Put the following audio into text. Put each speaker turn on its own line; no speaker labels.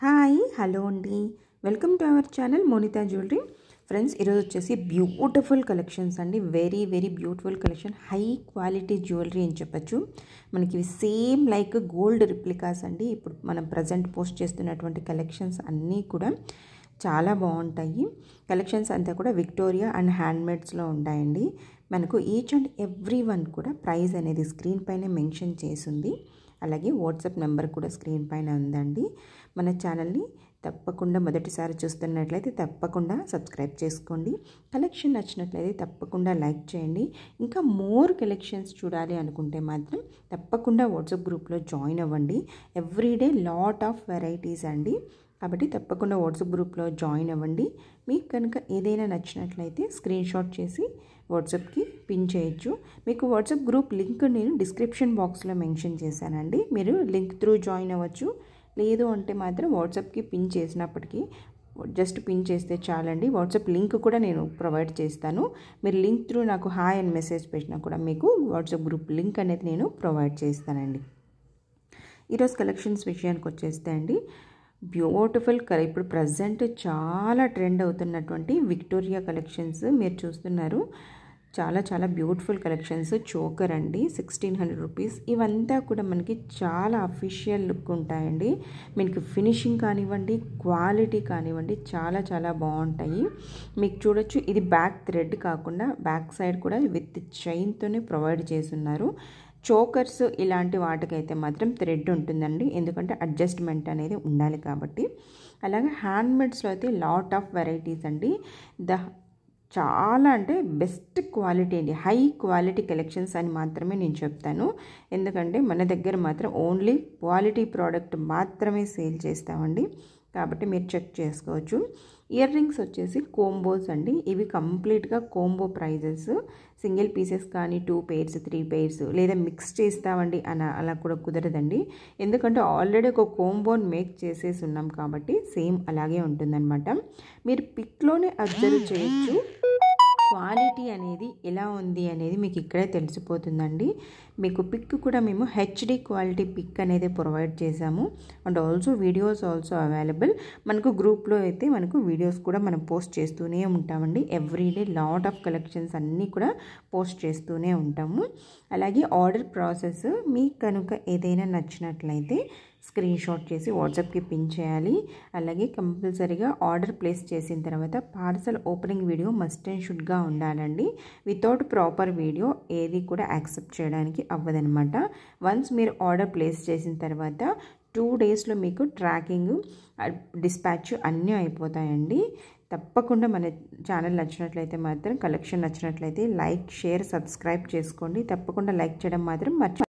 Hi hello అండి, welcome to our channel Monita jewellery. Friends, ఈరోజు వచ్చేసి బ్యూటిఫుల్ కలెక్షన్స్ అండి. Very beautiful collection, high quality jewellery అని చెప్పచ్చు. మనకి సేమ్ లైక్ గోల్డ్ రిప్లికాస్ అండి. ఇప్పుడు మనం ప్రజెంట్ పోస్ట్ చేస్తున్నటువంటి కలెక్షన్స్ అన్నీ కూడా చాలా బాగుంటాయి. కలెక్షన్స్ అంతా కూడా విక్టోరియా అండ్ హ్యాండ్మేడ్స్లో ఉంటాయండి. మనకు ఈచ్ అండ్ ఎవ్రీ వన్ కూడా ప్రైస్ అనేది స్క్రీన్ పైన మెన్షన్ చేసింది. అలాగే వాట్సాప్ నెంబర్ కూడా స్క్రీన్ పైన ఉందండి. మన ఛానల్ని తప్పకుండా మొదటిసారి చూస్తున్నట్లయితే తప్పకుండా సబ్స్క్రైబ్ చేసుకోండి. కలెక్షన్ నచ్చినట్లయితే తప్పకుండా లైక్ చేయండి. ఇంకా మోర్ కలెక్షన్స్ చూడాలి అనుకుంటే మాత్రం తప్పకుండా వాట్సాప్ గ్రూప్లో జాయిన్ అవ్వండి. ఎవ్రీడే లాట్ ఆఫ్ వెరైటీస్ అండి. కాబట్టి తప్పకుండా వాట్సాప్ గ్రూప్లో జాయిన్ అవ్వండి. మీకు కనుక ఏదైనా నచ్చినట్లయితే స్క్రీన్ షాట్ చేసి వాట్సాప్కి పిన్ చేయొచ్చు. మీకు వాట్సాప్ గ్రూప్ లింక్ నేను డిస్క్రిప్షన్ బాక్స్లో మెన్షన్ చేశానండి. మీరు లింక్ త్రూ జాయిన్ అవ్వచ్చు. లేదు అంటే మాత్రం వాట్సాప్కి పిన్ చేసినప్పటికీ జస్ట్ పిన్ చేస్తే చాలండి. వాట్సాప్ లింక్ కూడా నేను ప్రొవైడ్ చేస్తాను. మీరు లింక్ త్రూ నాకు హాయ్ అని మెసేజ్ పెట్టినా కూడా మీకు వాట్సాప్ గ్రూప్ లింక్ అనేది నేను ప్రొవైడ్ చేస్తానండి. ఈరోజు కలెక్షన్స్ విషయానికి వచ్చేస్తే అండి, బ్యూటిఫుల్ ఇప్పుడు ప్రజెంట్ చాలా ట్రెండ్ అవుతున్నటువంటి విక్టోరియా కలెక్షన్స్ మీరు చూస్తున్నారు. చాలా బ్యూటిఫుల్ కలెక్షన్స్. చోకర్ అండి, 1600 రూపీస్. ఇవంతా కూడా మనకి చాలా అఫీషియల్ లుక్ ఉంటాయండి. మీకు ఫినిషింగ్ కానివ్వండి, క్వాలిటీ కానివ్వండి, చాలా బాగుంటాయి. మీకు చూడొచ్చు, ఇది బ్యాక్ థ్రెడ్ కాకుండా బ్యాక్ సైడ్ కూడా విత్ చైన్తోనే ప్రొవైడ్ చేస్తున్నారు. చోకర్స్ ఇలాంటి వాటికైతే మాత్రం థ్రెడ్ ఉంటుందండి, ఎందుకంటే అడ్జస్ట్మెంట్ అనేది ఉండాలి కాబట్టి. అలాగే హ్యాండ్మేడ్స్లో అయితే లాట్ ఆఫ్ వెరైటీస్ అండి. చాలా అంటే బెస్ట్ క్వాలిటీ అండి, హై క్వాలిటీ కలెక్షన్స్ అని మాత్రమే నేను చెప్తాను. ఎందుకంటే మన దగ్గర మాత్రం ఓన్లీ క్వాలిటీ ప్రోడక్ట్ మాత్రమే సేల్ చేస్తామండి. కాబట్టి మీరు చెక్ చేసుకోవచ్చు. ఇయర్ రింగ్స్ వచ్చేసి కోంబోస్ అండి. ఇవి కంప్లీట్గా కోంబో ప్రైజెస్. సింగిల్ పీసెస్ కానీ 2 pairs 3 pairs లేదా మిక్స్ చేస్తామండి అలా కూడా కుదరదండి. ఎందుకంటే ఆల్రెడీ ఒక కోంబోని మేక్ చేసేసి ఉన్నాం కాబట్టి సేమ్ అలాగే ఉంటుందన్నమాట. మీరు పిక్లోనే అబ్జర్వ్ చేయొచ్చు. క్వాలిటీ అనేది ఎలా ఉంది అనేది మీకు ఇక్కడే తెలిసిపోతుందండి. మీకు పిక్ కూడా మేము హెచ్డి క్వాలిటీ పిక్ అనేది ప్రొవైడ్ చేసాము. And also videos also available. మనకు గ్రూప్లో అయితే మనకు వీడియోస్ కూడా మనం పోస్ట్ చేస్తూనే ఉంటామండి. ఎవ్రీడే లాట్ ఆఫ్ కలెక్షన్స్ అన్నీ కూడా పోస్ట్ చేస్తూనే ఉంటాము. అలాగే ఆర్డర్ ప్రాసెస్, మీకు కనుక ఏదైనా నచ్చినట్లయితే స్క్రీన్ షాట్ చేసి వాట్సాప్కి పిన్ చేయాలి. అలాగే కంపల్సరీగా ఆర్డర్ ప్లేస్ చేసిన తర్వాత parcel opening video must and షుడ్గా ఉండాలండి. వితౌట్ ప్రాపర్ వీడియో ఏది కూడా యాక్సెప్ట్ చేయడానికి అవ్వదనమాట. వన్స్ మీరు ఆర్డర్ ప్లేస్ చేసిన తర్వాత 2 daysలో మీకు ట్రాకింగ్, డిస్పాచ్ అన్నీ అయిపోతాయండి. తప్పకుండా మన ఛానల్ నచ్చినట్లయితే మాత్రం, కలెక్షన్ నచ్చినట్లయితే లైక్, షేర్, సబ్స్క్రైబ్ చేసుకోండి. తప్పకుండా లైక్ చేయడం మాత్రం మర్చిపోకండి.